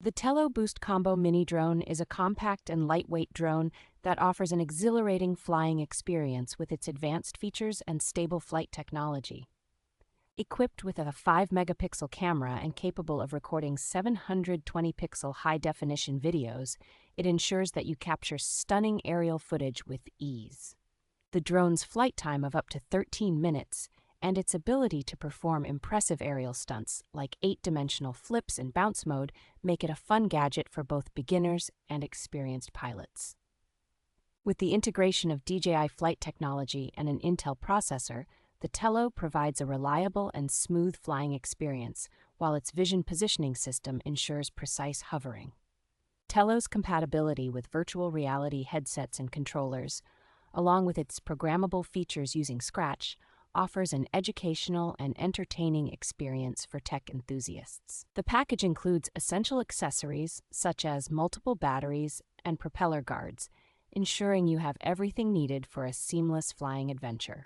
The Tello Boost Combo mini drone is a compact and lightweight drone that offers an exhilarating flying experience with its advanced features and stable flight technology. Equipped with a 5-megapixel camera and capable of recording 720-pixel high-definition videos, it ensures that you capture stunning aerial footage with ease. The drone's flight time of up to 13 minutes and its ability to perform impressive aerial stunts like 8-dimensional flips in bounce mode make it a fun gadget for both beginners and experienced pilots. With the integration of DJI flight technology and an Intel processor, the Tello provides a reliable and smooth flying experience, while its vision positioning system ensures precise hovering. Tello's compatibility with virtual reality headsets and controllers, along with its programmable features using Scratch, offers an educational and entertaining experience for tech enthusiasts. The package includes essential accessories such as multiple batteries and propeller guards, ensuring you have everything needed for a seamless flying adventure.